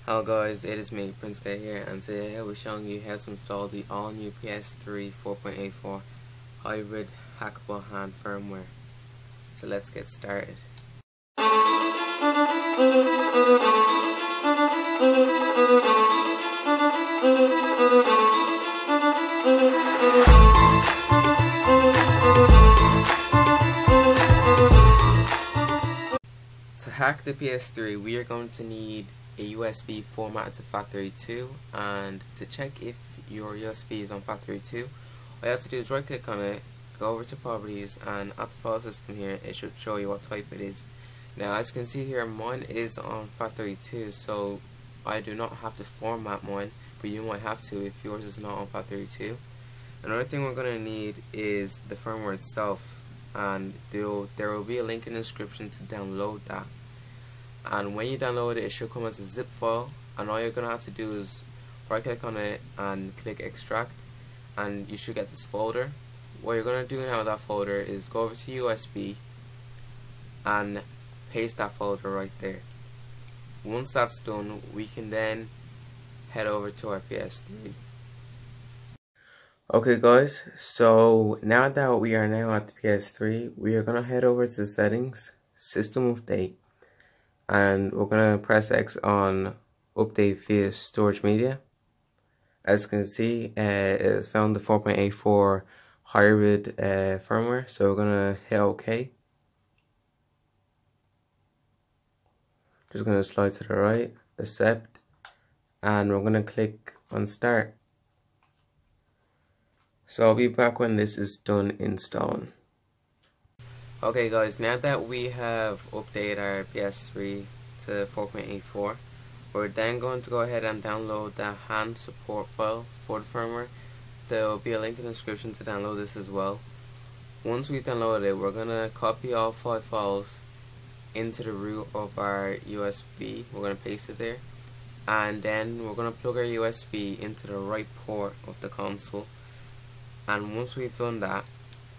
Hello guys, it is me, Prince Guy here, and today I will be showing you how to install the all-new PS3 4.84 Hybrid Hackable Han firmware. So let's get started. To hack the PS3, we are going to need a USB format to FAT32, and to check if your USB is on FAT32, all you have to do is right click on it, go over to properties, and at the file system here it should show you what type it is. Now as you can see here, mine is on FAT32, so I do not have to format mine, but you might have to if yours is not on FAT32. Another thing we're going to need is the firmware itself, and there will be a link in the description to download that. And when you download it, it should come as a zip file, and all you're going to have to do is right click on it and click extract, and you should get this folder. What you're going to do now with that folder is go over to USB and paste that folder right there. Once that's done, we can then head over to our PS3. Okay guys, so now that we are now at the PS3, we are going to head over to settings, system update, and we're going to press X on update via storage media. As you can see, it's found the 4.84 hybrid firmware, so we're going to hit OK. Just going to slide to the right, accept, and we're going to click on start. So I'll be back when this is done installing. Okay guys, now that we have updated our PS3 to 4.84, we're then going to go ahead and download the Han support file for the firmware. There will be a link in the description to download this as well. Once we've downloaded it, we're going to copy all 5 files into the root of our USB. We're going to paste it there, and then we're going to plug our USB into the right port of the console. And once we've done that,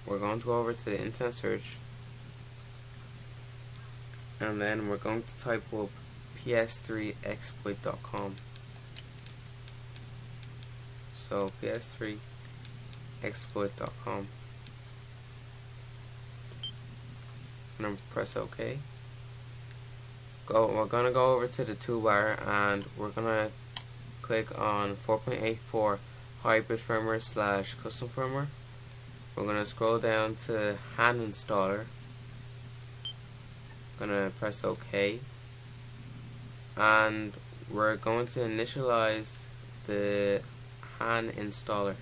we're going to go over to the internet search, and then we're going to type up ps3exploit.com. So ps3exploit.com, and then press OK. We're going to go over to the toolbar, and we're going to click on 4.84 Hybrid Firmware / Custom Firmware. We're going to scroll down to Han Installer. Going to press OK, and we're going to initialize the Han installer.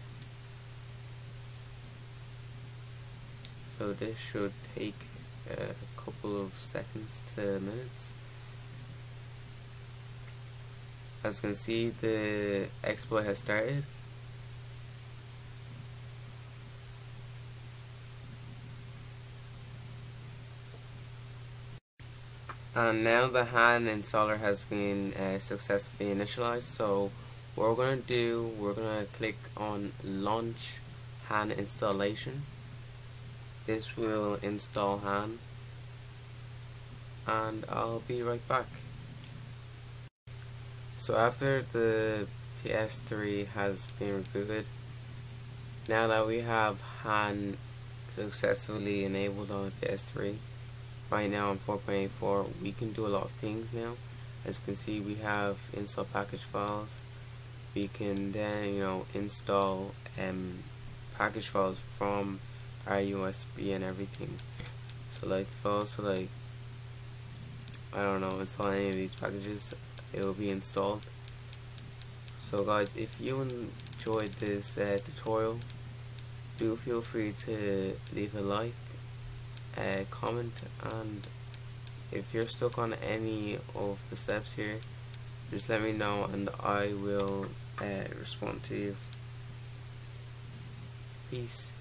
So this should take a couple of seconds to minutes. As you can see, the exploit has started. And now the Han installer has been successfully initialized. So what we're going to do, we're going to click on launch Han installation. This will install Han, and I'll be right back. So after the PS3 has been rebooted, now that we have Han successfully enabled on the PS3, right now on 4.84, we can do a lot of things now. As you can see, we have install package files. We can then, install package files from our USB and everything. So like if I also install any of these packages, it will be installed. So guys, if you enjoyed this tutorial, do feel free to leave a like, comment, and if you're stuck on any of the steps here, just let me know and I will respond to you. Peace.